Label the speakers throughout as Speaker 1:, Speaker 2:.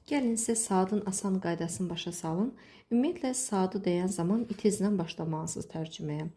Speaker 1: Gəlin sizə saatın asan qaydasını başa salın. Ümumiyyətlə saatı deyən zaman it izlə başlamalısınız tərcüməyə.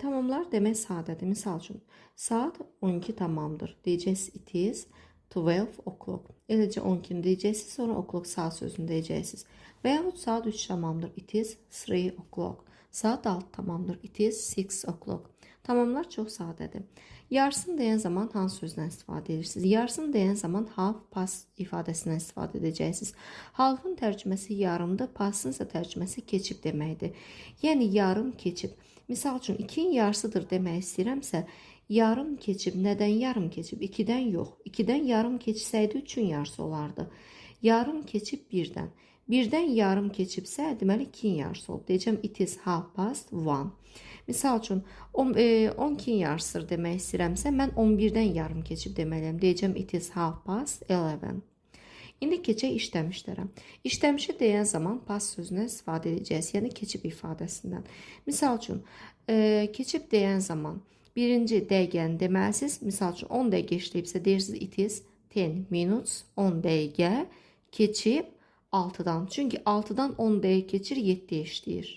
Speaker 1: Tamamlar demək sadədir. Misal üçün saat 12 tamamdır. Deyəcəksiniz it is 12 o'clock. Eləcə 12-ni deyəcəksiniz, sonra o'clock saat sözünü deyəcəksiniz. Və yaxud saat 3 tamamdır. It is 3 o'clock. Saat 6 tamamdır. It is 6 o'clock. Tamamlar çox sadədir. Yarısını deyən zaman hansı sözdən istifadə edirsiniz? Yarısını deyən zaman half past ifadəsindən istifadə edəcəksiniz. Halfın tərcüməsi yarımdır, pastın isə tərcüməsi keçib deməkdir. Yəni yarım keçib. Misal üçün 2-nin yarısıdır demək istəyirəmsə, yarım keçib. Nədən yarım keçib? 2-dən yox. 2-dən yarım keçsəydi 3-ün yarısı olardı. Yarım keçib 1-dən. 1-dən yarım keçibsə, deməli 2-nin yarısı oldu. Deyəcəm it is half past 1. Misal üçün 12-nin yarısıdır demək istəyirəmsə, mən 11-dən yarım keçib deməliyəm. Deyəcəm it is half past 11. İndi keçək işləmişlərə. İşləmişi deyən zaman past sözünə istifadə edəcəyiz, yəni keçib ifadəsindən. Misal üçün keçib deyən zaman birinci dəqiqəni deməlisiniz. Misal üçün 10 dəqiqə işləyibsə deyirsiniz it is 10 minutes, 10 dəqiqə keçib 6-dan. Çünki 6-dan 10 dəqiqə keçir, 7-yə işləyir.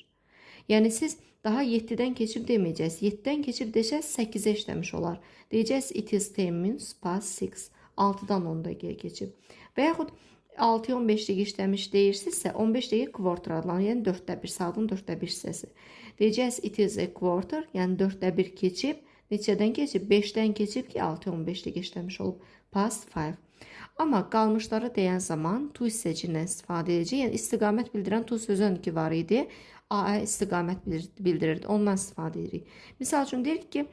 Speaker 1: Yəni siz daha 7-dən keçib deməyəcəksiniz. 7-dən keçib desəz 8-ə işləmiş olar. Deyəcəksiniz it is 10 minutes past 6. 6-dan 10 dəqiqəyə keçib. Və yaxud 6-ya 15 dəqiqə işləmiş deyirsinizsə 15 dəqiqə quarter adlanır. Yəni 4/1, saatın 4/1 hissəsi. Deyəcəksiniz it is a quarter, yəni 4/1 keçib. Neçədən keçib? 5-dən keçib ki 6-ya 15 dəqiqə işləmiş olub. Past 5. Amma qalmışları deyən zaman to hissəcindən istifadə edəcək. Yəni istiqamət bildirən to sözün ki var idi. A istiqamət bildirirdi. Ondan istifadə edirik. Misal üçün deyirik ki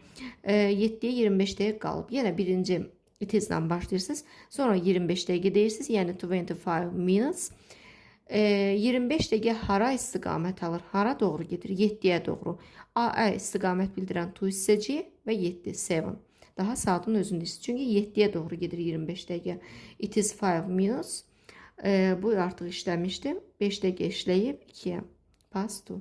Speaker 1: 7-yə 25 dəqiqə qalıb. Yenə birinci it is'dən başlayırsınız. Sonra 25 dəqiqə deyirsiniz. Yəni 25 minutes. 25 dəqiqə hara istiqamət alır? Hara doğru gedir? 7-yə doğru. A istiqamət bildirən to hissəci və 7, 7. Daha saatın özündə. Çünki 7-yə doğru gedir 25 dəqiqə. It is 5 minutes. Bu artıq işləmişdim. 5 dəqiqə işləyib 2-yə. Past 2.